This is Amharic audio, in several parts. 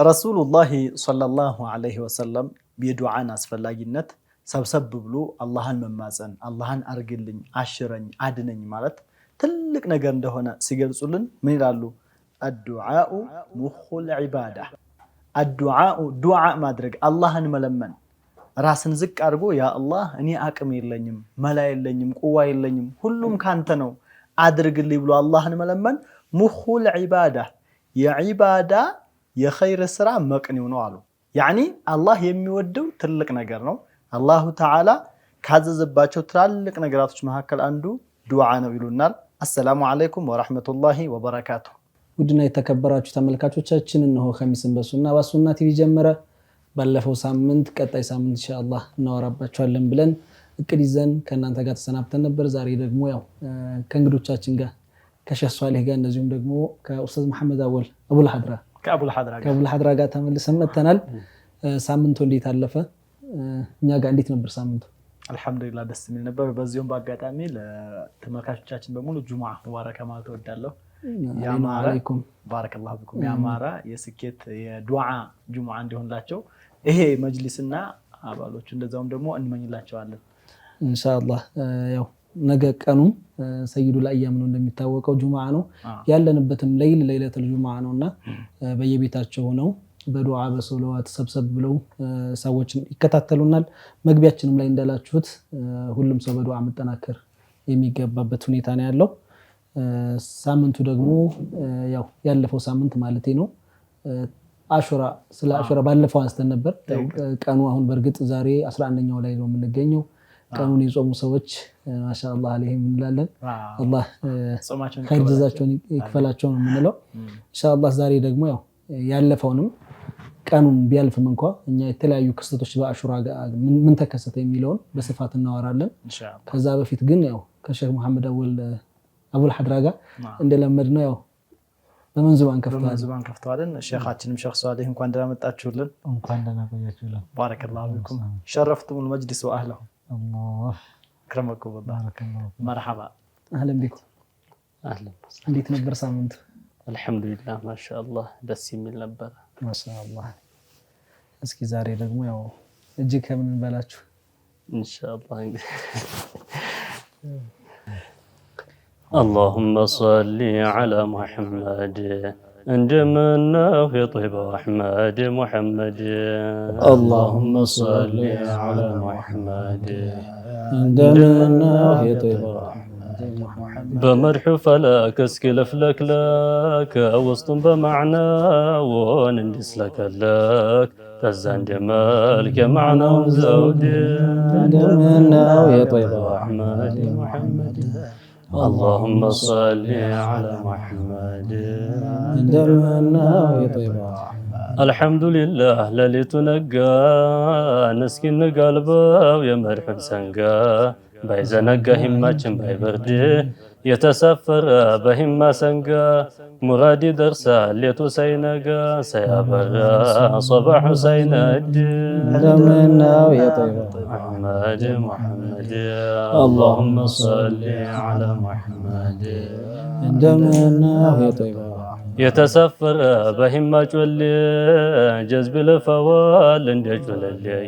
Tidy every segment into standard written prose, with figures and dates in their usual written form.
ረሱሉላሂ ሰለላሁ ዐለይሂ ወሰለም የዱዓን አስፈላጊነት ሰብሰብ ብሎ አላህን መማፀን አላህን አርግልኝ፣ አሽረኝ፣ አድነኝ ማለት ትልቅ ነገር እንደሆነ ሲገልጹልን ምን ይላሉ? አዱዓኡ ሙኹል ዒባዳ። አዱዓኡ ዱዓ ማድረግ አላህን መለመን ራስን ዝቅ አድርጎ ያ አላህ እኔ አቅም የለኝም፣ መላ የለኝም፣ ቁዋ የለኝም፣ ሁሉም ካንተ ነው አድርግልኝ ብሎ አላህን መለመን ሙኹል ዒባዳ የዒባዳ የኸይር ስራ መቅኒው ነው አሉ። ያኒ አላህ የሚወደው ትልቅ ነገር ነው። አላሁ ተዓላ ካዘዘባቸው ትላልቅ ነገራቶች መካከል አንዱ ዱዓ ነው ይሉናል። አሰላሙ አለይኩም ወራህመቱላሂ ወበረካቱሁ። ውድና የተከበራችሁ ተመልካቾቻችን እነሆ ኸሚስን በሱና ቲቪ ጀመረ። ባለፈው ሳምንት ቀጣይ ሳምንት ኢንሻአላህ እናወራባችኋለን ብለን እቅድ ይዘን ከእናንተ ጋር ተሰናብተን ነበር። ዛሬ ደግሞ ያው ከእንግዶቻችን ጋር ከሼህ ሷሊህ ጋር እንደዚሁም ደግሞ ከኡስታዝ መሐመድ አቡል ሐድራ ጋር ተመልሰን መተናል። ሳምንቱ እንዴት አለፈ? እኛ ጋር እንዴት ነበር ሳምንቱ? አልሐምዱሊላህ ደስ የሚል ነበር። በዚሁም በአጋጣሚ ለተመልካቾቻችን በሙሉ ጁሙዓ ሙባረከ ማለት እወዳለሁ። ያማረኩም ባረከላሁ ቢኩም ያማረ የስኬት የዱዓ ጁሙዓ እንዲሆንላቸው ይሄ መጅሊስና አባሎቹ እንደዛውም ደግሞ እንመኝላቸዋለን ኢንሻአላህ። ያው ነገ ቀኑ ሰይዱል አያም ነው እንደሚታወቀው ጁሙዓ ነው ያለንበትም ለይለቱል ጁሙዓ ነውና በየቤታቸው ሆነው በዱዓ በሶላዋት ሰብሰብ ብለው ሰዎችን ይከታተሉናል። መግቢያችንም ላይ እንዳላችሁት ሁሉም ሰው በዱዓ መጠናከር የሚገባበት ሁኔታ ነው ያለው። ሳምንቱ ደግሞ ያው ያለፈው ሳምንት ማለቴ ነው አሹራ፣ ስለ አሹራ ባለፈው አንስተን ነበር። ቀኑ አሁን በርግጥ ዛሬ 11ኛው ላይ ነው የምንገኘው። ቀኑን የጾሙ ሰዎች ማሻአላህ አለይሂም እንላለን። አላህ ኸይር ጀዛቸውን ይክፈላቸው ነው የምንለው ኢንሻአላህ። ዛሬ ደግሞ ያው ያለፈውንም ቀኑን ቢያልፍም እንኳን እኛ የተለያዩ ክስተቶች በአሹራ ምን ተከሰተ የሚለውን በስፋት እናወራለን። ከዛ በፊት ግን ያው ከሼህ መሐመድ አቡል ሐድራ ጋር እንደለመድነው ያው በመንዙማን ከፍተዋለን። ሼኻችንም ሼህ ሷሊህ እንኳን ደህና መጣችሁልን። እንኳን ደህና ቆያችሁልን። ባረከላሁ ቢኩም ሸረፍቱሙል መጅሊስ ወአህለሁ። አላህ አክረመኩም ወባረከላሁ። መርሐባ አህለን ቢኩም። አህለን። እንዴት ነበር ሳምንቱ? አልሐምዱሊላህ ማሻአላህ ደስ የሚል ነበር ማሻአላህ። እስኪ ዛሬ ደግሞ ያው እጅግ ከምን እንበላችሁ ኢንሻአላህ። اللهم صل على محمد عندما في طيب أحمد محمد. اللهم صل على محمد عندما في طيب بمرح فلاك اسكلف لك وسط بمعنى ونندس لك تزان جمالك معنى زود عندما في طيب أحمد محمد. اللهم صل على محمد عندما في طيب الحمد لله لليت نقا نسكن قلبه يا مرحب سنقا بايزنقا هماتشن باي برد يتسفر بهما سنقا مرادي درسا ليتو سينقا سيابرا صباح سيند عندما في طيب أحمد محمد. اللهم صل على محمد عندما في طيب يتسفر بهما جول جذب الفوال اندجول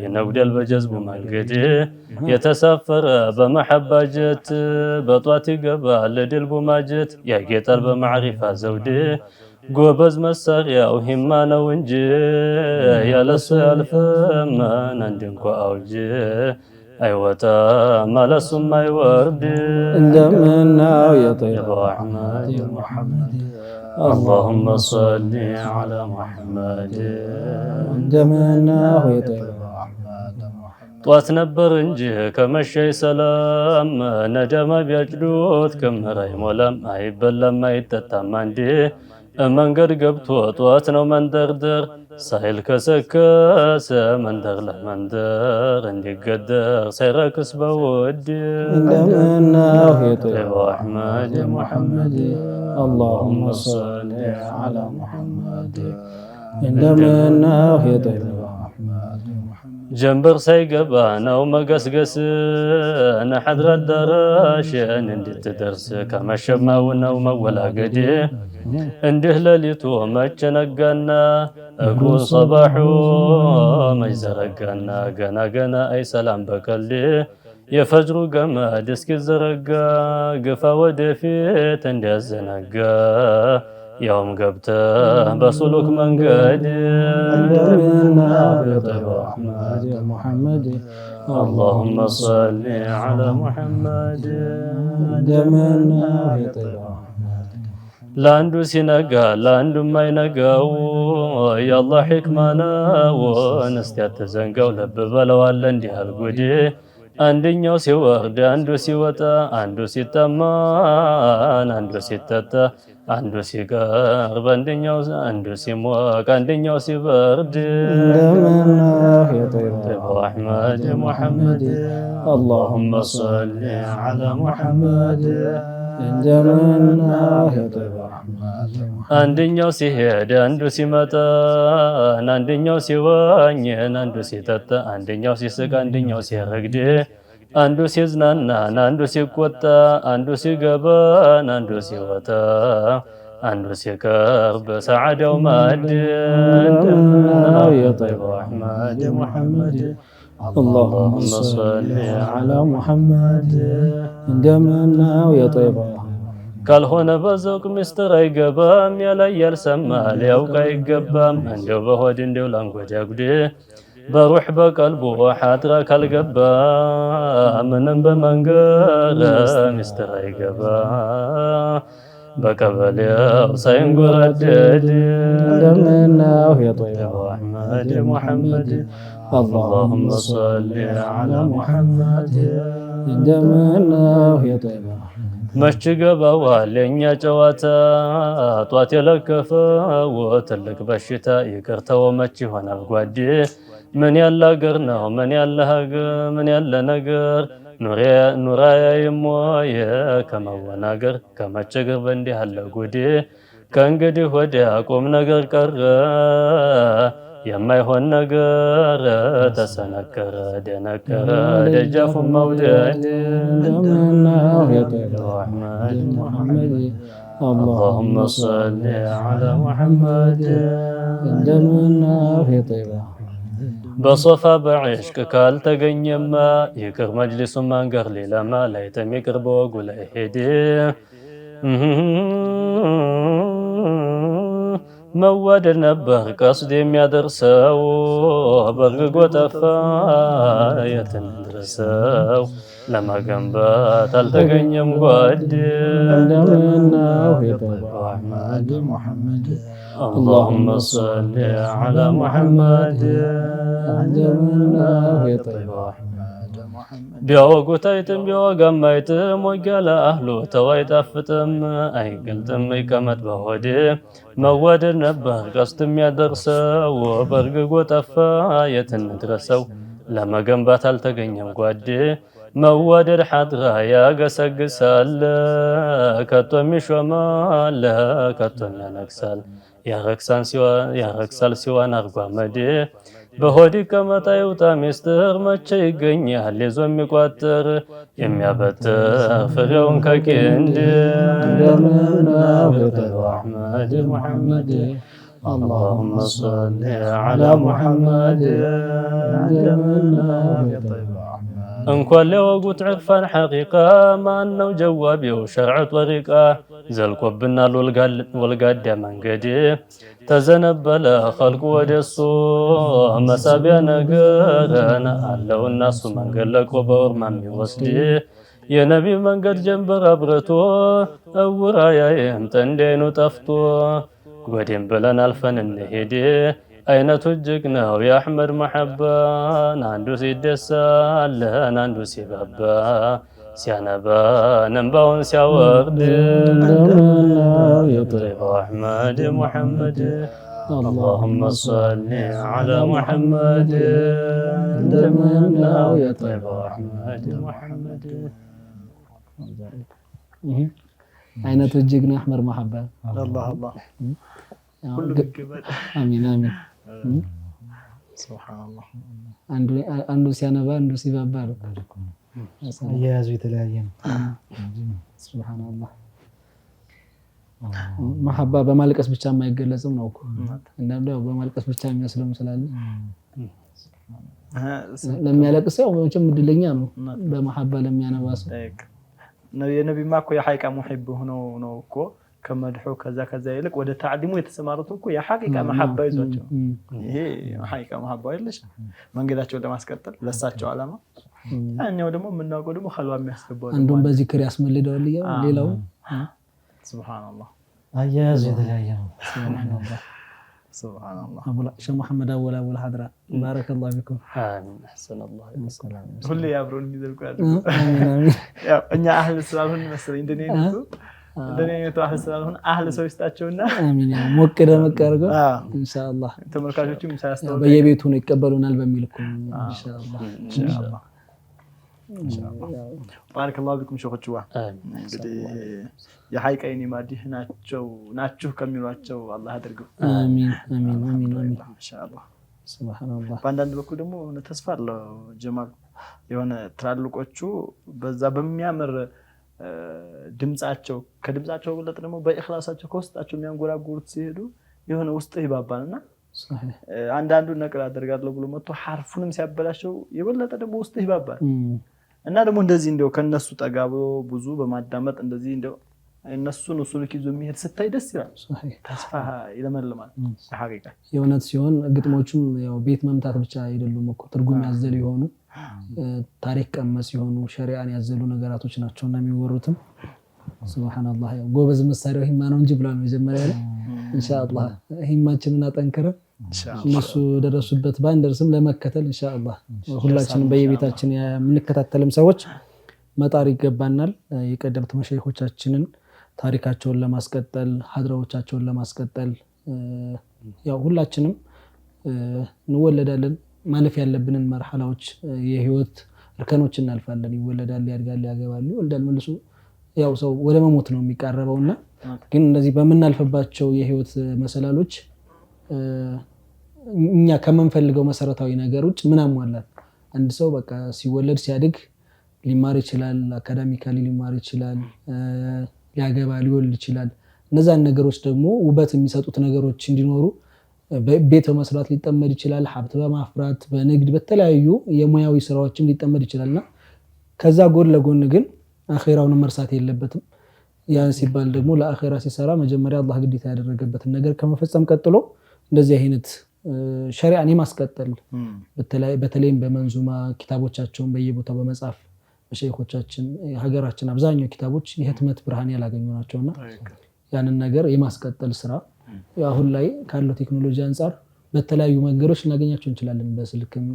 ينودل بجذب منقد يتسفر بمحبة جت بطواتي قبال دلب ماجت يا قتل بمعرفة زودي قوبز مساقيا وهما نونجي يا لسالف ما نندنكو أوجي أيوتا ما لسم ما يورد عندما في طيب أحمد محمد. اللهم صل على محمد عندما في طيب طوات نبر انجي كمشي سلام ندم بيجلوت كمراي مولم ايبلم ما يتتماندي መንገድ ገብቶ ጧት ነው መንደርደር ሳይል ከሰከሰ መንደር ለመንደር እንዲገደር ሳይረክስ በውድ عندما في طيب أحمد محمد. اللهم صل على محمد عندما في طيب ጀንበር ሳይገባ ነው መገስገስ ነሐድረ ዳራሽን እንድትደርስ ከመሸማው ነው መወላገድ እንዲህ ለሊቱ መጨነጋና እግሩ ሰባሑ መይዘረጋና ገና ገና አይ ሰላም በቀልድ የፈጅሩ ገመድ እስኪዘረጋ ግፋ ወደፊት እንዲያዘናጋ ያውም ገብተህ በሱሉክ መንገድ اللهم صل على محمد ለአንዱ ሲነጋ ለአንዱ ማይነጋው የአላህ ሕክማ ነው እስቲ አትዘንጋው ልብ በለዋል እንዲህ አልጉድ አንደኛው ሲወርድ አንዱ ሲወጣ አንዱ ሲጠማን አንዱ ሲጠጣ አንዱ ሲቀርብ አንዱ ሲሞቅ አንደኛው ሲበርድ አሕመድ ሙሐመድ اللهم صل على محمد አንደኛው ሲሄድ አንዱ ሲመጣ አንደኛው ሲዋኝን አንዱ ሲጠጣ አንደኛው ሲስቅ አንደኛው ሲረግድ አንዱ ሲዝናና አንዱ ሲቆጣ አንዱ ሲገባ አንዱ ሲወጣ አንዱ ሲቀርብ ሰዓዳው ማድ يا طيب أحمد محمد اللهم صل على محمد እንደምና የጠይባ ካልሆነ በዘውቅ ምስጢር አይገባም ያላይ ያልሰማ ሊያውቅ አይገባም እንደው በሆድ እንደው ላንጎዳጉድ በሩህ በቀልቡ ሐድራ ካልገባ ምንም በመንገር ምስጢር አይገባ በቀበሌው ሳይንጎራደድ እንደምናው የጠይባ አሕመድ ሙሐመድ اللهم صل على محمد እንደምናው የጠይባ መች ገባዋል የኛ ጨዋታ ጧት የለከፈው ትልቅ በሽታ ይቅርተው መች ይሆናል ጓዴ ምን ያለ አገር ነው ምን ያለ ሀገር ምን ያለ ነገር ኑራያይሞ ከመወናገር ከመቸገር በእንዲህ አለ ጉዴ ከእንግዲህ ወዲያ ቁም ነገር ቀረ የማይሆን ነገር ተሰነከረ ደነከረ ደጃፉን መውደድ እንደምናው የጠይባ አሕመድ ሙሐመድ اللهم صل على محمد እንደምናው የጠይባ በሶፋ በዕሽቅ ካልተገኘማ ይቅር መጅሊሱን ማንገር ሌላማ ላይተም ይቅር በወጉ ላይ ሄድ መዋደድ ነበር ቀስድ የሚያደርሰው በርግጎ ጠፋ የትን ድረሰው ለመገንባት አልተገኘም ጓድ እንደምናው የጠይባ አሕመድ ሙሐመድ اللهم صل على محمد እንደምናው የጠይባ አሕመድ ሙሐመድ ቢያወጉት አይጥም ቢያወጋም አይጥም ወጋላ አህሉ ተው አይጣፍጥም አይገልጥም ይቀመጥ በሆድ መዋደድ ነበር ቀስት የሚያደርሰው በርግጎ ጠፋ የት እንድረሰው ለመገንባት አልተገኘም ጓድ መዋደድ ሐድራ ያገሰግሳል ከቶም ይሾማል ከቶም ያነግሳል ያረክሳል ሲዋን አርጓመድ በሆድ ከመጣ ይውጣ ሚስጥር መቼ ይገኛል ይዞ የሚቋጥር የሚያበጥር ፍሬውን ከቂንድ እንደምናው የጠይባ አሕመድ ሙሐመድ اللهم صل على محمد እንደምናው የጠይባ እንኳን ለወጉት ዕርፋን ሐቂቃ ማነው ጀዋቢው ሸርዕ ጠሪቃ ዘልቆብናል ወልጋዳ መንገድ ተዘነበለ ኸልቁ ወደሱ መሳቢያ ነገርን አለው እናሱ መንገድ ለቆ በወርማ የሚወስድ የነቢ መንገድ ጀንበር አብረቶ እውር አያይም ጠንድ አይኑ ጠፍቶ ጎዴም ብለን አልፈን እንሄድ አይነቱ እጅግ ነው የአሕመድ መሐባን አንዱ ሲደሳለን አንዱ ሲባባ ሲያነባ እንባውን ሲያወርድ እንደምናው የጠይባ አሕመድ ሙሐመድ اللهم صل على محمد እንደምናው የጠይባ አሕመድ ሙሐመድ አይነቱ እጅግ ነው የአሕመድ መሐባ አላህ አላህ አሚን አሚን ሱብሃንአላህ አንዱ ሲያነባ አንዱ ሲባባ ነው አያያዙ የተለያየ ነው። ሱብሃንአላህ መሐባ በማልቀስ ብቻ የማይገለጽም ነው እኮ እንደም ያው በማልቀስ ብቻ የሚመስልም ስላለ ለሚያለቅስ ያው መቼም እድለኛ ነው በመሐባ ለሚያነባስ የነቢማ እኮ የሐቂቃ ሙሂብ ሆኖ ነው እኮ ከመድሑ ከዛ ይልቅ ወደ ተዕሊሙ የተሰማሩት እኮ የሐቂቃ መሐባ ይዟቸው ይሄ ሐቂቃ መሐባ ይልሽ መንገዳቸውን ለማስቀጠል ለሳቸው ዓላማ ያኛው ደግሞ የምናውቀው ደግሞ ኸልዋ የሚያስገባው አንዱን በዚክር ያስመልደዋል ሌላው ሱብሃንአላህ አያያዙ የተለያየ ነው ሱብሃንአላህ ሸህ መሐመድ አወል አቡል ሐድራ ባረከላሁ ፊኩም አሚን አህሰነላሁ ወሰለም ሁሌ ያብሮን ይዘልቁ ያለው ያው እኛ አህል ስላልሆን መሰለኝ እንደኔ አይነቱ አህል ስላልሆን አህል ሰው ይስጣቸውና አሚን ሞቅ ደመቅ አድርገው ኢንሻአላህ ተመልካቾችም ሳያስተው በየቤቱ ነው ይቀበሉናል በሚል እኮ ኢንሻአላህ ባረከላሁ ፊኩም ሸኾችዋ እንግዲህ የሐቂቃይኒ ማዲህ ናችሁ ከሚሏቸው አላህ አድርገው አሚን አሚን አሚን አሚን ኢንሻአላህ ሱብሃንአላህ በአንዳንድ በኩል ደግሞ ተስፋ አለው ጀማል የሆነ ትላልቆቹ በዛ በሚያምር ድምጻቸው ከድምጻቸው በለጥ ደግሞ በኢኽላሳቸው ከውስጣቸው የሚያንጎራጉሩት ሲሄዱ የሆነ ውስጥ ይባባልና አንዳንዱ ነቅል አደርጋለሁ ብሎ መጥቶ ሐርፉንም ሲያበላሸው የበለጠ ደግሞ ውስጥ ይባባል እና ደግሞ እንደዚህ እንደው ከነሱ ጠጋብሎ ብዙ በማዳመጥ እንደዚህ እንደው እነሱን ሱሉክ ይዞ የሚሄድ ስታይ ደስ ይላል ተስፋ ይለመልማል ሐቂቃ የእውነት ሲሆን ግጥሞቹም ያው ቤት መምታት ብቻ አይደሉም እኮ ትርጉም ያዘሉ የሆኑ ታሪክ ቀመስ የሆኑ ሸሪዓን ያዘሉ ነገራቶች ናቸውና የሚወሩትም ሱብሃንአላህ ያው ጎበዝ መሳሪያው ሂማ ነው እንጂ ብሏል መጀመሪያ ላይ ኢንሻአላህ ሂማችንን አጠንክረን እነሱ ደረሱበት ባንደርስም ለመከተል ኢንሻአላህ ሁላችንም በየቤታችን የምንከታተልም ሰዎች መጣር ይገባናል የቀደምት መሸይኾቻችንን ታሪካቸውን ለማስቀጠል ሐድራዎቻቸውን ለማስቀጠል ያው ሁላችንም እንወለዳለን ማለፍ ያለብንን መርሐላዎች የህይወት እርከኖች እናልፋለን ይወለዳል ያድጋል ያገባል ይወልዳል መልሶ ያው ሰው ወደ መሞት ነው የሚቃረበውና ግን እንደዚህ በመናልፈባቸው የህይወት መሰላሎች እኛ ከመንፈልገው መሰረታዊ ነገሮች ምን አሟላት አንድ ሰው በቃ ሲወለድ ሲያድግ ሊማር ይችላል አካዳሚካሊ ሊማር ይችላል ሊያገባ ሊወልድ ይችላል እነዛን ነገሮች ደግሞ ውበት የሚሰጡት ነገሮች እንዲኖሩ በቤት በመስራት ሊጠመድ ይችላል ሀብት በማፍራት በንግድ በተለያዩ የሙያዊ ስራዎችም ሊጠመድ ይችላልና ከዛ ጎን ለጎን ግን አኺራውን መርሳት የለበትም ያን ሲባል ደግሞ ለአኺራ ሲሰራ መጀመሪያ አላህ ግዴታ ያደረገበትን ነገር ከመፈጸም ቀጥሎ እንደዚህ አይነት ሸሪዓን ማስቀጠል በተለይም በመንዙማ ኪታቦቻቸውን በየቦታው በመጻፍ መሸይኾቻችን ሀገራችን አብዛኛው ኪታቦች የህትመት ብርሃን ያላገኙ ናቸውና ያንን ነገር የማስቀጠል ስራ አሁን ላይ ካለው ቴክኖሎጂ አንፃር በተለያዩ መንገዶች እናገኛቸው እንችላለን በስልክም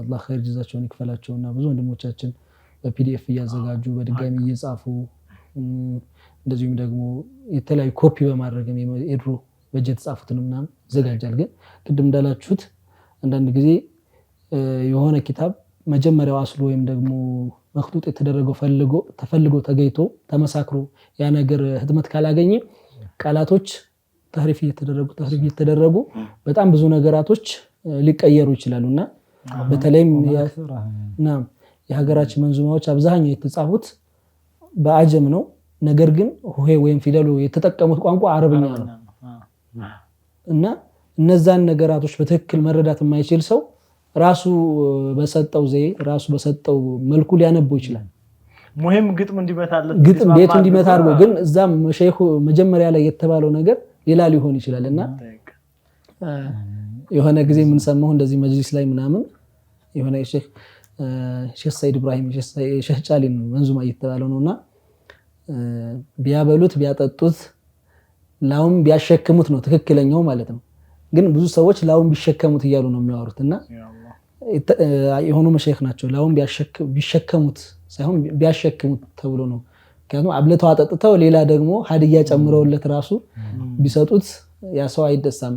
አላህ ኸይር ጀዛቸውን ይክፈላቸውና ብዙ ወንድሞቻችን በፒዲኤፍ እያዘጋጁ በድጋሚ እየጻፉ እንደዚሁም ደግሞ የተለያዩ ኮፒ በማድረግም የድሮ በጀት ጻፉትንም ምናምን ዘጋጃል ግን ቅድም እንዳላችሁት አንዳንድ ጊዜ የሆነ ኪታብ መጀመሪያው አስሉ ወይም ደግሞ መክቱጥ የተደረገው ተፈልጎ ተገይቶ ተመሳክሮ ያ ነገር ህትመት ካላገኘ ቃላቶች ተህሪፍ እየተደረጉ በጣም ብዙ ነገራቶች ሊቀየሩ ይችላሉና በተለይም የሀገራችን መንዙማዎች አብዛኛው የተጻፉት በአጀም ነው ነገር ግን ሆሄ ወይም ፊደሉ የተጠቀሙት ቋንቋ አረብኛ ነው እና እነዛን ነገራቶች በትክክል መረዳት የማይችል ሰው ራሱ በሰጠው ዘይ ራሱ በሰጠው መልኩ ሊያነበው ይችላል ሙሂም ግጥም እንዲመታለት ግጥም ቤቱ እንዲመታ አድርጎ ግን እዛም ሸይኹ መጀመሪያ ላይ የተባለው ነገር ሌላ ሊሆን ይችላልና የሆነ ጊዜ ምን ሰማሁ እንደዚህ መጅሊስ ላይ ምናምን የሆነ ሼህ ሰይድ ኢብራሂም ሼህ ጫሊን መንዙማ እየተባለው ነውና ቢያበሉት ቢያጠጡት ላውም ቢያሸክሙት ነው ትክክለኛው ማለት ነው ግን ብዙ ሰዎች ላውም ቢሸከሙት እያሉ ነው የሚያወሩትና የሆኑ መሸይኽ ናቸው ላውም ቢሸከሙት ሳይሆን ቢያሸክሙት ተብሎ ነው ምክንያቱም አብለተው አጠጥተው ሌላ ደግሞ ሀዲያ ጨምረውለት ራሱ ቢሰጡት ያ ሰው አይደሳም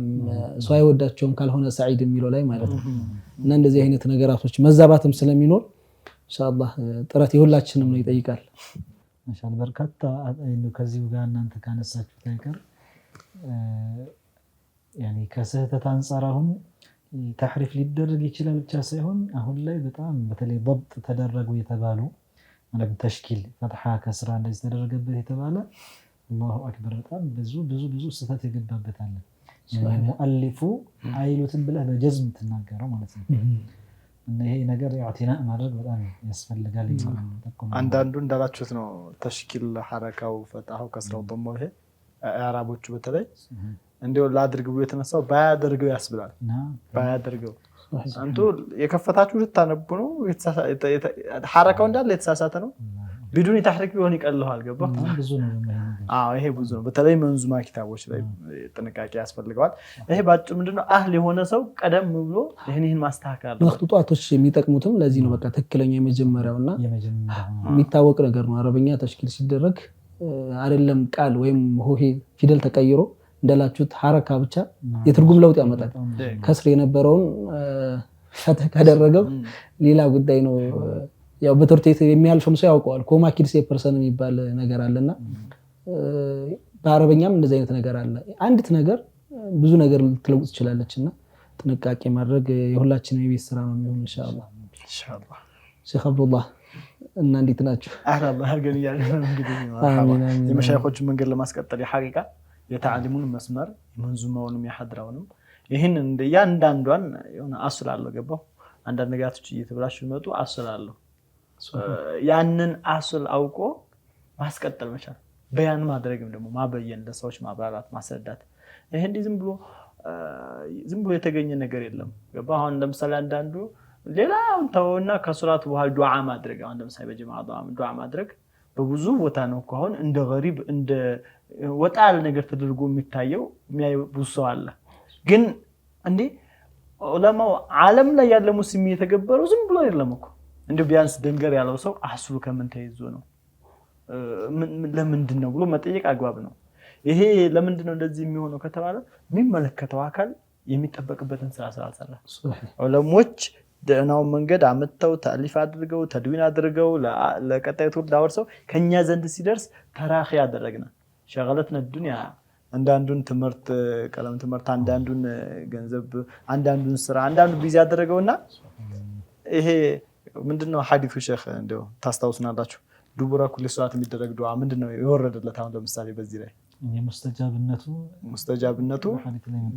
ሰው አይወዳቸውም ካልሆነ ሰዒድ የሚለው ላይ ማለት ነው እና እንደዚህ አይነት ነገራቶች መዛባትም ስለሚኖር ኢንሻአላህ ጥረት የሁላችንም ነው ይጠይቃል ማሻአላህ በርካታ ከዚሁ ጋር እናንተ ካነሳችሁት አይቀር ያኒ ከስህተት አንፃር አሁን ተሕሪፍ ሊደረግ ይችላል ብቻ ሳይሆን አሁን ላይ በጣም በተለይ ضبط ተደረጉ የተባሉ ማለት ተሽኪል ፈትሐ ከስራ እንደዚህ ተደረገበት የተባለ አላሁ አክበር በጣም ብዙ ስህተት የገባበት አለ። ሙአሊፉ አይሉትን ብለህ በጀዝም ትናገረው ማለት ነው። እና ይሄ ነገር ኢዕቲና ማድረግ በጣም ያስፈልጋል። አንዳንዱ እንዳላችሁት ነው ተሽኪል ሐረካው ፈጣው ከስራው ደግሞ ይሄ አረቦቹ በተለይ እንደው ላድርግ ብሎ የተነሳው ባያደርገው ያስብላል። ባያደርገው አንቱ የከፈታችሁ ልታነቡ ነው ሐረካው እንዳለ የተሳሳተ ነው። ቢዱን ተሕሪክ ቢሆን ይቀልሃል። ገባ? ብዙ ነው ይሄ ብዙ ነው። በተለይ መንዙማ ኪታቦች ላይ ጥንቃቄ ያስፈልገዋል። ይሄ ባጭ ምንድነው አህል የሆነ ሰው ቀደም ብሎ ይሄን ማስተካከል አለ። መክጡጣቶች የሚጠቅሙትም ለዚህ ነው። በቃ ትክክለኛ የመጀመሪያውና የሚታወቅ ነገር ነው። አረበኛ ተሽኪል ሲደረግ አይደለም ቃል ወይም ሆሄ ፊደል ተቀይሮ እንደላችሁት ሐረካ ብቻ የትርጉም ለውጥ ያመጣል። ከስር የነበረውን ፈትህ ካደረገው ሌላ ጉዳይ ነው። ያው በትምህርት ቤት የሚያልፍም ሰው ያውቀዋል። ኮማ ኪድስ ፐርሰን የሚባል ነገር አለና በአረበኛም እንደዚህ አይነት ነገር አለ። አንዲት ነገር ብዙ ነገር ልትለውጥ ትችላለችና ጥንቃቄ ማድረግ የሁላችንም የቤት ስራ ነው የሚሆን ኢንሻአላህ። ሼክ አብዱላህ እና እንዴት ናችሁ? አላህ ያርገን ይያለን። እንግዲህ የመሻይኾቹን መንገድ ለማስቀጠል የሐቂቃ የተዓሊሙን መስመር መንዙማውንም የሐድራውንም ይሄን እንደ ያንዳንዷን የሆነ አስል አለው። ገባው? አንዳንድ ነገራቶች እየተብላሹ ይመጡ አስል አለው። ያንን አስል አውቆ ማስቀጠል መቻል፣ በያን ማድረግም ደግሞ ማበየን፣ ለሰዎች ማብራራት ማስረዳት። ይሄ እንዲህ ዝም ብሎ የተገኘ ነገር የለም። ገባ? አሁን ለምሳሌ አንዳንዱ ሌላውን ተውና ከሶላት በኋላ ዱዓ ማድረግ፣ አሁን ለምሳሌ በጀማዓ ዱዓ ማድረግ በብዙ ቦታ ነው እኮ አሁን እንደ ገሪብ እንደ ወጣ ያለ ነገር ተደርጎ የሚታየው የሚያይ ብዙ ሰው አለ። ግን እንዴ ዑለማው ዓለም ላይ ያለ ሙስሊም የተገበረው ዝም ብሎ አይደለም እኮ እንዴ ቢያንስ ደንገር ያለው ሰው አስሉ ከምን ተይዞ ነው ለምንድን ነው ብሎ መጠየቅ አግባብ ነው። ይሄ ለምንድን ነው እንደዚህ የሚሆነው ከተባለ የሚመለከተው አካል የሚጠበቅበትን ስራ ስላልሰራ ዑለሞች ደህናው መንገድ አመጣው ታሊፍ አድርገው ተድዊን አድርገው ለቀጣዩ ትውልድ አወርሰው ከኛ ዘንድ ሲደርስ ተራኺ ያደረግና ሸغلتنا الدنيا አንዳንዱን ትምህርት ቀለም ትምህርት አንዳንዱን ገንዘብ አንዳንዱን ስራ አንዳንዱ ቢዚ ያደረገውና ይሄ ምንድነው ሐዲሱ ሼክ እንደው ታስታውሱናላችሁ? ዱቡራ ኩል ሷት የሚደረግ ዱዓ ምንድነው የወረደለት? አሁን ለምሳሌ በዚህ ላይ ሙስተጃብነቱ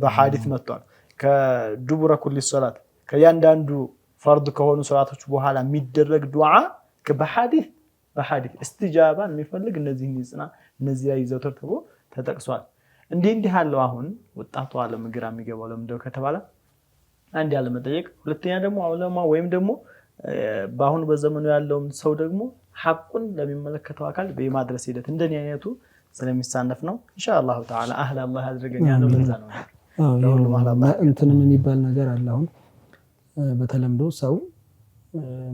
በሐዲስ መጥቷል። ከዱቡራ ኩል ሷት ከያንዳንዱ ፈርድ ከሆኑ ሶላቶች በኋላ የሚደረግ ዱዓ በሐዲስ استجابان የሚፈልግ እነዚህን ይጽና እነዚህ ላይ ዘውተር ተብሎ ተጠቅሷል። እንዲህ ያለው አሁን ወጣቱ ዓለም ግራ የሚገባው ለምንድነው ከተባለ አንድ ያለ መጠየቅ፣ ሁለተኛ ደግሞ ዑለማ ወይም ደግሞ በአሁን በዘመኑ ያለው ሰው ደግሞ ሐቁን ለሚመለከተው አካል በማድረስ ሂደት እንደኔ አይነቱ ስለሚሳነፍ ነው። ኢንሻአላህ ተዓላ አህለ አላህ ያድርገን ያለው ለዛ ነው። ለሁሉም አላህ እንትንም የሚባል ነገር አለ። አሁን በተለምዶ ሰው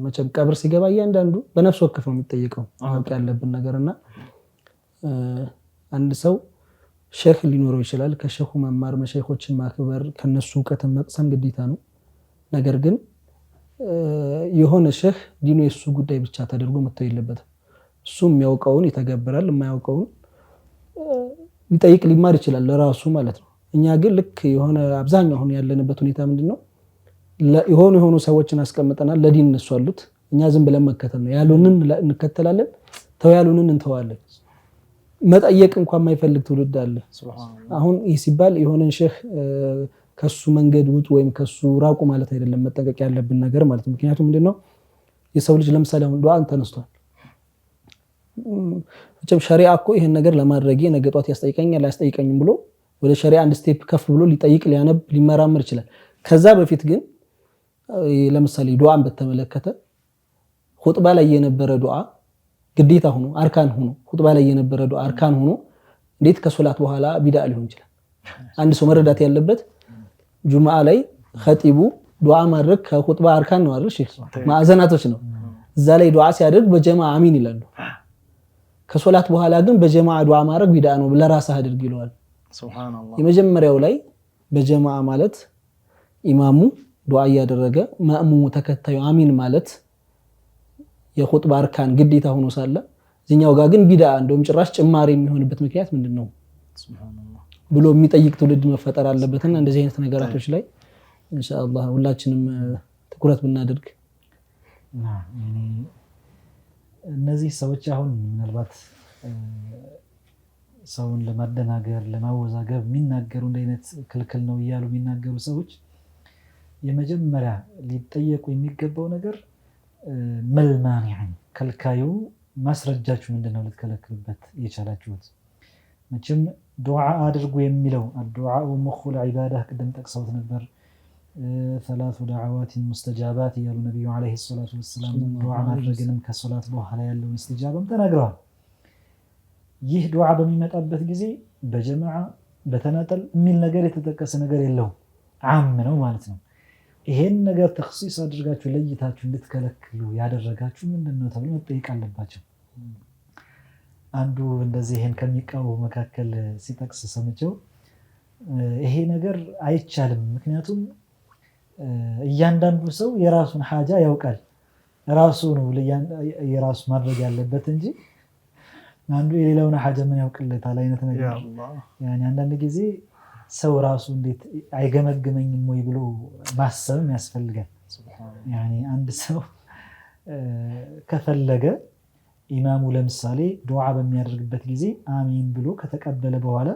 መቼም ቀብር ሲገባ እያንዳንዱ በነፍስ ወከፍ ነው የሚጠየቀው ማወቅ ያለብን ነገርና አንድ ሰው ሼክ ሊኖረው ይችላል። ከሼኹ መማር መሻይኾችን ማክበር ከነሱ ዕውቀትን መቅሰም ግዴታ ነው። ነገር ግን የሆነ ሼክ ዲኑ የሱ ጉዳይ ብቻ ተደርጎ መተው የለበትም። እሱ የሚያውቀውን ይተገብራል፣ የማያውቀውን ሊጠይቅ ሊማር ይችላል ለራሱ ማለት ነው። እኛ ግን ልክ የሆነ አብዛኛው አሁን ያለንበት ሁኔታ ምንድነው የሆኑ ሰዎችን አስቀምጠናል ለዲን እነሱ አሉት፣ እኛ ዝም ብለን መከተል ነው። ያሉንን እንከተላለን፣ ተው ያሉንን እንተዋለን። መጠየቅ እንኳን የማይፈልግ ትውልድ አለ። አሁን ይህ ሲባል የሆነን ሼክ ከሱ መንገድ ውጡ ወይም ከሱ ራቁ ማለት አይደለም፣ መጠንቀቅ ያለብን ነገር ማለት ነው። ምክንያቱም ምንድነው የሰው ልጅ ለምሳሌ አሁን ዱዓን ተነስቷል። እቺም ሸሪዓ እኮ ይሄን ነገር ለማድረግ ነገ ጧት ያስጠይቀኛል አያስጠይቀኝም ብሎ ወደ ሸሪዓ አንድ ስቴፕ ከፍ ብሎ ሊጠይቅ ሊያነብ ሊመራመር ይችላል። ከዛ በፊት ግን ለምሳሌ ዱዓን በተመለከተ ኹጥባ ላይ የነበረ ዱዓ ግዴታ ሆኖ አርካን ሆኖ ኹጥባ ላይ የነበረ ዱዓ አርካን ሆኖ እንዴት ከሶላት በኋላ ቢድዓ ሊሆን ይችላል? አንድ ሰው መረዳት ያለበት ጁምዓ ላይ ኸጢቡ ዱዓ ማድረግ ከኹጥባ አርካን ነው አይደል? ሼክ ማዕዘናቶች ነው። እዛ ላይ ዱዓ ሲያደርግ በጀማዓ አሚን ይላሉ። ከሶላት በኋላ ግን በጀማዓ ዱዓ ማድረግ ቢድዓ ነው ለራስህ አድርግ ይለዋል። ሱብሃንአላህ። የመጀመሪያው ላይ በጀማዓ ማለት ኢማሙ ዱዓ ያደረገ ማእሙሙ ተከታዩ አሚን ማለት የኹጥባ አርካን ግዴታ ሆኖ ሳለ እዚህኛው ጋር ግን ቢድዓ እንደውም ጭራሽ ጭማሪ የሚሆንበት ምክንያት ምንድነው ሱብሃንአላህ ብሎ የሚጠይቅ ትውልድ መፈጠር አለበትና እንደዚህ አይነት ነገራቶች ላይ ኢንሻአላህ ሁላችንም ትኩረት ብናደርግ። እነዚህ ሰዎች አሁን ምናልባት ሰውን ለማደናገር ለማወዛገብ የሚናገሩ እንደ አይነት ክልክል ነው እያሉ የሚናገሩ ሰዎች የመጀመሪያ ሊጠየቁ የሚገባው ነገር መልማን ከልካዩ ማስረጃችሁ ምንድነው ልትከለክሉበት የቻላችሁት? መቼም ዱዓ አድርጉ የሚለው አዱዓኡ ሙኹል ዒባዳ ቅድም ጠቅሰውት ነበር። ሰላቱ ደዓዋት ሙስተጃባት እያሉ ነቢዩ ዓለይሂ ሰላቱ ወሰላም ዱዓ ማድረግንም ከሶላት በኋላ ያለውን እስትጃባም ተናግረዋል። ይህ ዱዓ በሚመጣበት ጊዜ በጀማዓ በተናጠል የሚል ነገር የተጠቀሰ ነገር የለውም፣ ዓም ነው ማለት ነው። ይሄን ነገር ተኽሲስ አድርጋችሁ ለይታችሁ እንድትከለክሉ ያደረጋችሁ ምንድነው ተብሎ መጠየቅ አለባቸው። አንዱ እንደዚህ ይሄን ከሚቃወሙ መካከል ሲጠቅስ ሰምቼው ይሄ ነገር አይቻልም፣ ምክንያቱም እያንዳንዱ ሰው የራሱን ሐጃ ያውቃል፣ ራሱ ነው የራሱ ማድረግ ያለበት እንጂ አንዱ የሌላውን ሐጃ ምን ያውቅለታል አይነት ነገር። ያኒ አንዳንድ ጊዜ ሰው ራሱ እንዴት አይገመግመኝም ወይ ብሎ ማሰብም ያስፈልጋል። ያኒ አንድ ሰው ከፈለገ ኢማሙ ለምሳሌ ዱዓ በሚያደርግበት ጊዜ አሚን ብሎ ከተቀበለ በኋላ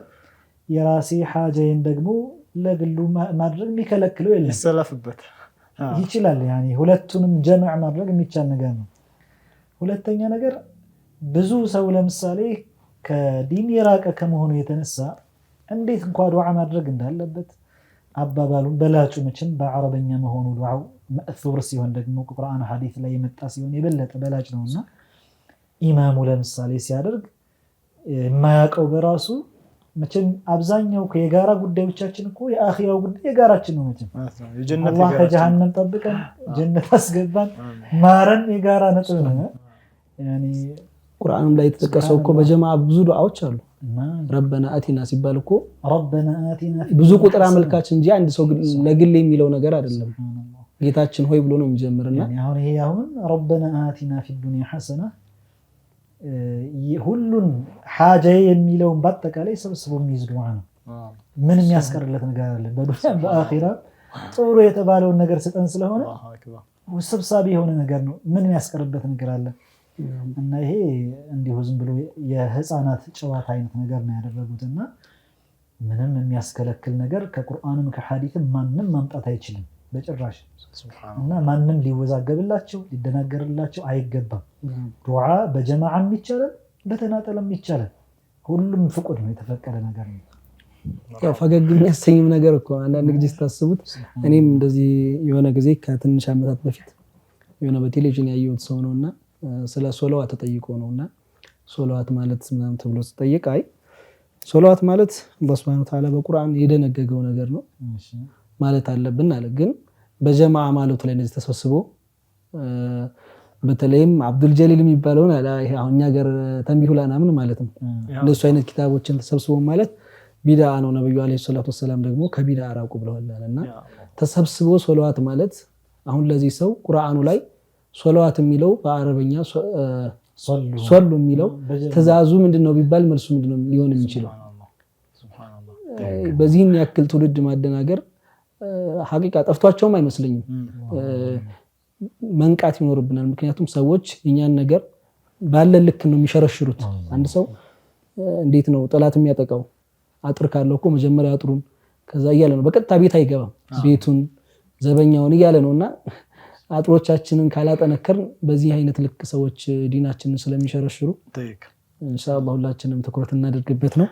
የራሴ ሐጃዬን ደግሞ ለግሉ ማድረግ የሚከለክለው የለም፣ ይሰለፍበት ይችላል። ያኒ ሁለቱንም ጀማዕ ማድረግ የሚቻል ነገር ነው። ሁለተኛ ነገር ብዙ ሰው ለምሳሌ ከዲን የራቀ ከመሆኑ የተነሳ እንዴት እንኳን ዱዓ ማድረግ እንዳለበት አባባሉን በላጩ መቼም በአረበኛ መሆኑ ዱዓው መእሱር ሲሆን ደግሞ ቁርአን ሐዲስ ላይ የመጣ ሲሆን የበለጠ በላጭ ነውና ኢማሙ ለምሳሌ ሲያደርግ የማያውቀው በራሱ መቼም አብዛኛው የጋራ ጉዳዮቻችን እኮ የአኺራው ጉዳይ የጋራችን ነው። መቼም አላህ ከጀሃነም ጠብቀን ጀነት አስገባን ማረን የጋራ ነጥብ ነው። ያኒ ቁርአንም ላይ የተጠቀሰው እኮ በጀማዓ ብዙ ዱዓዎች አሉ። ረበና አቲና ሲባል እኮ ረበና አቲና ብዙ ቁጥር አመልካች እንጂ አንድ ሰው ለግል የሚለው ነገር አይደለም። ጌታችን ሆይ ብሎ ነው የሚጀምርና አሁን ይሄ አሁን ረበና አቲና ፊዱንያ ሐሰና ሁሉን ሐጃ የሚለውን በአጠቃላይ ሰብስቦ የሚይዝ ዱዓ ነው። ምን የሚያስቀርለት ነገር አለ? በዱንያ በአኺራ ጥሩ የተባለውን ነገር ስጠን ስለሆነ ሰብሳቢ የሆነ ነገር ነው። ምን የሚያስቀርበት ነገር አለ? እና ይሄ እንዲሁ ዝም ብሎ የህፃናት ጨዋታ አይነት ነገር ነው ያደረጉትና ምንም የሚያስከለክል ነገር ከቁርአንም ከሐዲስም ማንም ማምጣት አይችልም በጭራሽ። እና ማንም ሊወዛገብላቸው ሊደናገርላቸው አይገባም። ዱዓ በጀማዓም ይቻላል፣ በተናጠልም ይቻላል። ሁሉም ፍቁድ ነው፣ የተፈቀደ ነገር ነው። ያው ፈገግ የሚያሰኝም ነገር እኮ አንዳንድ ጊዜ ስታስቡት፣ እኔም እንደዚህ የሆነ ጊዜ ከትንሽ ዓመታት በፊት የሆነ በቴሌቪዥን ያየሁት ሰው ነውና ስለ ሶላዋት ተጠይቆ ነውና ሶላዋት ማለት ምናምን ተብሎ ተጠየቀ። አይ ሶላዋት ማለት አላህ Subhanahu Wa Ta'ala በቁርአን የደነገገው ነገር ነው ማለት አለብን አለ። ግን በጀማዓ ማለቱ ላይ እንደዚህ ተሰብስቦ በተለይም አብዱል ጀሊል የሚባለውን ይሄ አሁን እኛ ጋር ተንቢሁ ላና ምን ማለት ነው እንደሱ አይነት ኪታቦችን ተሰብስቦ ማለት ቢድዓ ነው። ነብዩ አለይሂ ሰላቱ ወሰለም ደግሞ ከቢድዓ አራቁ ብለዋልና ተሰብስቦ ሶላዋት ማለት አሁን ለዚህ ሰው ቁርአኑ ላይ ሶላዋት የሚለው በአረበኛ ሶሉ የሚለው ትእዛዙ ምንድነው ቢባል መልሱ ምንድነው ሊሆን የሚችለው? በዚህን ያክል ትውልድ ማደናገር ሐቂቃ ጠፍቷቸውም አይመስለኝም። መንቃት ይኖርብናል። ምክንያቱም ሰዎች እኛን ነገር ባለ ልክ ነው የሚሸረሽሩት። አንድ ሰው እንዴት ነው ጠላት የሚያጠቃው? አጥር ካለው እኮ መጀመሪያ አጥሩን ከዛ እያለ ነው በቀጥታ ቤት አይገባም። ቤቱን ዘበኛውን እያለ ነውና አጥሮቻችንን ካላጠነከርን በዚህ አይነት ልክ ሰዎች ዲናችንን ስለሚሸረሽሩ ኢንሻአላህ ሁላችንም ትኩረት እናደርግበት ነው።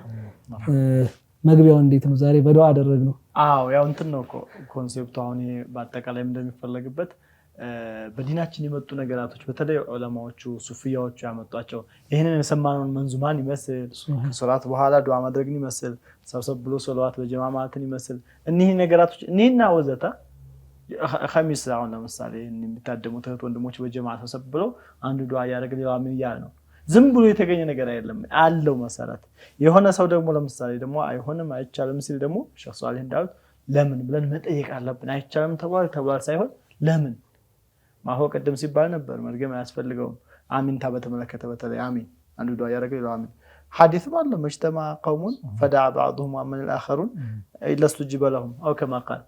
መግቢያው እንዴት ነው ዛሬ በዱዓ አደረግነው? አዎ ያው እንትን ነው ኮንሴፕቱ አሁን በአጠቃላይ እንደሚፈለግበት በዲናችን የመጡ ነገራቶች በተለይ ዑለማዎቹ ሱፊያዎቹ ያመጧቸው ይሄንን የሰማነውን መንዙማን ይመስል ሶላት በኋላ ዱዓ ማድረግን ይመስል ሰብሰብ ብሎ ሶላት በጀማዓ ማለትን ይመስል እነዚህ ነገራቶች እነዚህና ወዘተ ኸሚስ አሁን ለምሳሌ የሚታደሙት ወንድሞች በጀማዓ ሰብሰብ ብሎ አንዱ ዱዓ ያደርግ ሌላው አሚን ይያል ነው። ዝም ብሎ የተገኘ ነገር አይደለም፣ አለው መሰረት። የሆነ ሰው ደግሞ ለምሳሌ ደግሞ አይሆንም አይቻልም ሲል ደግሞ ሼህ ሷሊህ እንዳሉት ለምን ብለን መጠየቅ አለብን። አይቻልም ተባለ ሳይሆን ለምን ማሆ ቀደም ሲባል ነበር መርገም አያስፈልገውም። አሚንታ በተመለከተ በተለይ አሚን አንዱ ዱዓ ያደርግ ሌላው አሚን ሐዲስ ባለ መጅተማ ቀውሙን ፈዳዓ بعضهم ومن الاخرون لستجب لهم او كما قال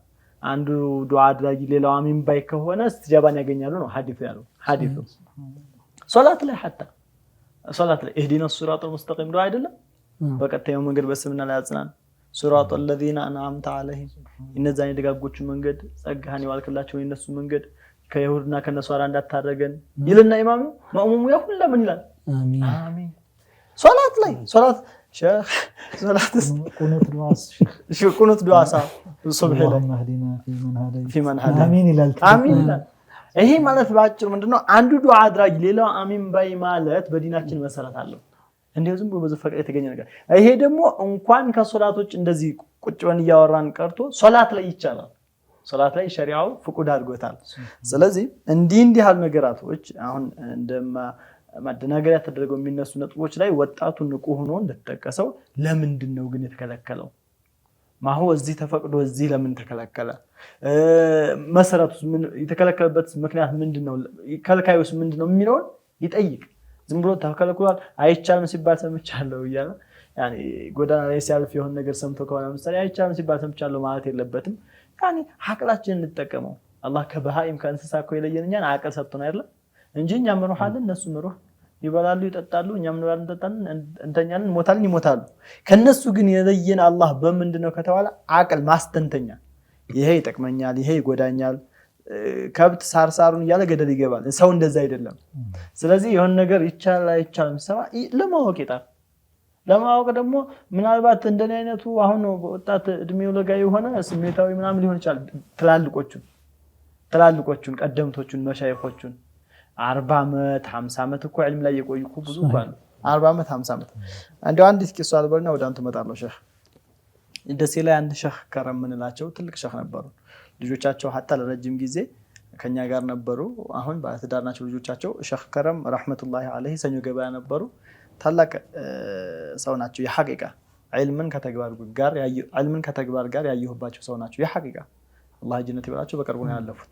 አንዱ ዱዓ አድራጊ ሌላው አሚን ባይ ከሆነ እስትጃባን ያገኛሉ ነው ሐዲስ ያለው። ሐዲሱ ሶላት ላይ ሐታ ሶላት ላይ اهدنا الصراط المستقيم ዱዓ አይደለም በቀጣዩ መንገድ በስምና ላይ አጽናን ሱራቱ الذين انعمت عليهم እነዛን የደጋጎቹ መንገድ ጸጋህን ይዋልክላቸው የነሱ መንገድ ከይሁድና ከነሷራ እንዳታረገን ይልና ኢማሙ ማእሙሙ ያሁላ ምን ይላል አሚን አሚን ሶላት ላይ ሶላት ሼህ ሶላት ቁኑት ዱዓ ሱብህ ላይ في من هدى አሚን ይላል አሚን ይላል ይሄ ማለት ባጭሩ ምንድነው አንዱ ዱዓ አድራጊ ሌላው አሚን ባይ ማለት በዲናችን መሰረት አለው እንደው ዝም ብሎ በዘፈቀደ የተገኘ ነገር ይሄ ደግሞ እንኳን ከሶላቶች እንደዚህ ቁጭ ብለን ያወራን ቀርቶ ሶላት ላይ ይቻላል ሶላት ላይ ሸሪዓው ፍቁድ አድርጎታል ስለዚህ እንዲህ ያሉ ነገራቶች አሁን ማደናገሪያ ተደረገው የሚነሱ ነጥቦች ላይ ወጣቱ ንቁ ሆኖ እንደተጠቀሰው ለምንድነው ግን የተከለከለው ማሁ እዚህ ተፈቅዶ እዚህ ለምን ተከለከለ መሰረቱ ምን የተከለከለበት ምክንያት ምንድነው ከልካዩስ ምንድነው የሚለው ይጠይቅ ዝም ብሎ ተከለክሏል አይቻልም ሲባል ሰምቻለሁ ይያለ ያኒ ጎዳና ላይ ሲያልፍ የሆነ ነገር ሰምቶ ከሆነ ምሳሌ አይቻልም ሲባል ሰምቻለሁ ማለት የለበትም ያኒ አቅላችንን እንጠቀመው አላህ ከበሃይም ከእንስሳ እኮ የለየንኛን አቅል ሰጥቶን አይደል እንጂ እኛ ምሩሃልን እነሱ ምሩህ ይበላሉ ይጠጣሉ እኛም እንበላለን እንጠጣለን እንተኛለን ሞታልን ይሞታሉ ከነሱ ግን የለየን አላህ በመንድነው ከተባለ አቅል ማስተንተኛ ይሄ ይጠቅመኛል ይሄ ይጎዳኛል ከብት ሳርሳሩን ያለ ገደል ይገባል ሰው እንደዛ አይደለም ስለዚህ የሆነ ነገር ይቻላል አይቻልም ሰማ ለማወቅ ይጣር ለማወቅ ደግሞ ምናልባት እንደኔ አይነቱ አሁን ወጣት እድሜው ለጋ የሆነ ስሜታዊ ምናምን ሊሆን ይችላል ትላልቆቹን ቀደምቶቹን መሻይኾቹን 40 አመት 50 አመት እኮ ዕልም ላይ የቆዩ እኮ ብዙ ባሉ 40 አመት 50 አመት እንደው አንድ ቂሷ አልበልና ወደ አንተ መጣለው ሼህ ደሴ ላይ አንድ ሼህ ከረም ምንላቸው ትልቅ ሼህ ነበሩ ልጆቻቸው hatta ለረጅም ጊዜ ከኛ ጋር ነበሩ አሁን ባለትዳር ናቸው ልጆቻቸው ሼህ ከረም ረህመቱላሂ ዐለይሂ ሰኞ ገበያ ነበሩ ታላቅ ሰው ናቸው የሐቂቃ ዒልምን ከተግባር ጋር ያዩባቸው ሰው ናቸው የሐቂቃ አላህ ጀነት ይበላቸው በቅርቡ ነው ያለፉት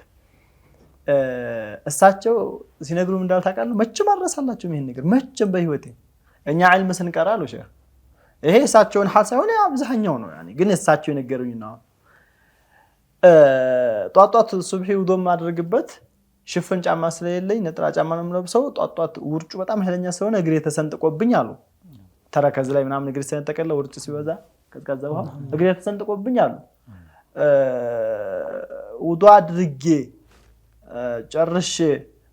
እሳቸው ሲነግሩም እንዳልታቃሉ መቼም አረሳላችሁ ይሄን ነገር መቼም በህይወቴ እኛ ዒልም ስንቀራሉ ሼህ ይሄ እሳቸውን ሐል ሳይሆን አብዛኛው ነው ያኒ ግን እሳቸው የነገሩኝ ነው ጧጧት ሱብሂ ውዶም ማድረግበት ሽፍን ጫማ ስለሌለኝ ነጥራ ጫማ ነው የምለብሰው ጧጧት ውርጩ በጣም ኃይለኛ ስለሆነ እግሬ ተሰንጥቆብኝ አሉ ተረከዝ ላይ ምናምን እግሬ ተሰንጠቀለ ውርጩ ሲበዛ ከዛው እግሬ ተሰንጥቆብኝ አሉ ውዶ አድርጌ ጨርሼ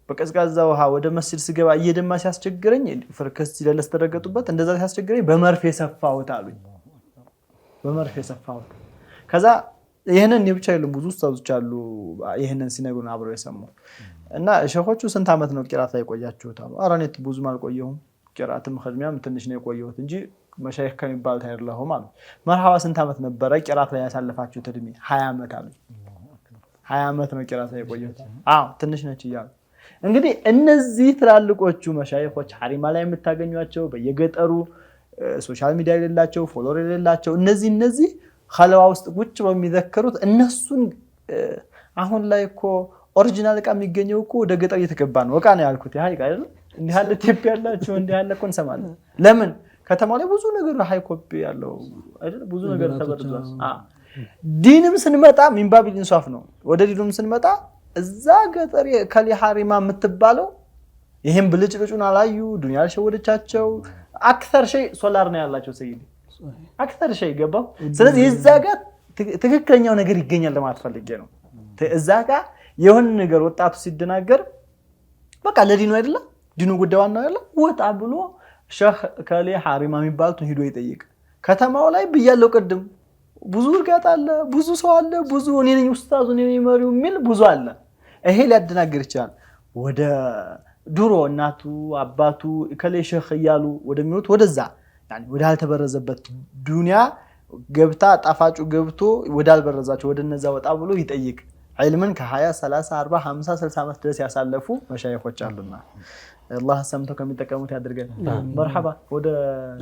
በቀዝቃዛ ውሃ ወደ መስጂድ ስገባ እየደማ ሲያስቸግረኝ ፍርከስ ሲለለስ ተረገጡበት እንደዛ ሲያስቸግረኝ በመርፌ ሰፋውት አሉኝ በመርፌ ሰፋውት ከዛ ይሄንን ብቻ አይደለም ብዙ ኡስታዞች አሉ ይሄንን ሲነግሩን አብረው የሰሙ እና ሸኾቹ ስንት አመት ነው ቂራት ላይ ቆያችሁት አሉ አራኔት ብዙ ማልቆየሁም ቂራትም ኸድሚያም ትንሽ ነው የቆየሁት እንጂ መሻይኽ ከሚባል ታይርለሁም አሉ መርሐባ ስንት አመት ነበረ ቂራት ላይ ያሳለፋችሁት እድሜ 20 አመት አሉ 20 አመት ነው ቂራት ላይ ቆየሁት ትንሽ ነች ይያሉ እንግዲህ እነዚህ ትላልቆቹ መሻይኾች ሐሪማ ላይ የምታገኙቸው በየገጠሩ ሶሻል ሚዲያ የሌላቸው ፎሎወር የሌላቸው እነዚህ ኸለዋ ውስጥ ቁጭ በሚዘከሩት እነሱን አሁን ላይ እኮ ኦሪጂናል ዕቃ የሚገኘው እኮ ወደ ገጠር እየተገባ ነው ዕቃ ነው ያልኩት ይሄ አይደል እንዴ ያለ ቴፕ ያላችሁ እንዴ ያለ እኮ እንሰማለን ለምን ከተማው ላይ ብዙ ነገር ሃይ ኮፒ ያለው አይደል ብዙ ነገር ተበርዟል ዲንም ስንመጣ ሚንባብ ኢንሳፍ ነው ወደ ዲኑም ስንመጣ እዛ ገጠር ከሊ ሐሪማ የምትባለው ይሄን ብልጭልጩን አላዩ ዱንያ ሸወደቻቸው አክثر شيء ሶላር ነው ያላቸው ሰይዲ አክثر شيء ገባው ስለዚህ እዛ ጋር ትክክለኛው ነገር ይገኛል ለማለት ፈልጌ ነው እዛ ጋር የሆነ ነገር ወጣቱ ሲደናገር በቃ ለዲኑ አይደለ ዲኑ ጉዳዩን ነው ያለ ወጣ ብሎ ሼህ ከሊ ሐሪማ የሚባሉትን ሄዶ ይጠይቅ ከተማው ላይ በያለው ቀድም ብዙ እርጋታ አለ ብዙ ሰው አለ ብዙ እኔ ነኝ ኡስታዙ እኔ ነኝ መሪው ሚል ብዙ አለ ይሄ ሊያደናግር ይችላል ወደ ድሮ እናቱ አባቱ ከሌ ሼህ ያሉ ወደሚሉት ወደዛ يعني ወደ አልተበረዘበት ዱንያ ገብታ ጣፋጩ ገብቶ ወደ አልበረዛቸው ወደ እነዛ ወጣ ብሎ ይጠይቅ ዒልምን ከ20 30 40 50 60 አመት ድረስ ያሳለፉ መሻይኾች አሉና አላህ ሰምቶ ከሚጠቀሙት ያድርገን መርሐባ ወደ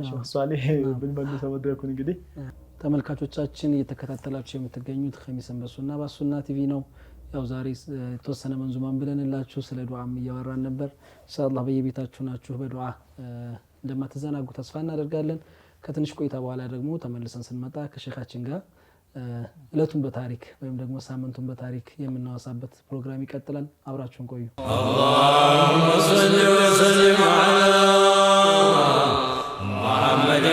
ሼህ ሷሊህ ብንመልሰው ወደኩን እንግዲህ ተመልካቾቻችን እየተከታተላችሁ የምትገኙት ኸሚስን በሱና ባሱና ቲቪ ነው ያው ዛሬ ተወሰነ መንዙማን ብለንላችሁ ስለ ዱዓም እያወራን ነበር ኢንሻአላህ በየቤታችሁ ናችሁ በዱዓ እንደማትዘናጉ ተስፋ እናደርጋለን ከትንሽ ቆይታ በኋላ ደግሞ ተመልሰን ስንመጣ ከሼኻችን ጋር እለቱን በታሪክ ወይም ደግሞ ሳምንቱን በታሪክ የምናወሳበት ፕሮግራም ይቀጥላል አብራችሁን ቆዩ اللهم صل وسلم على محمد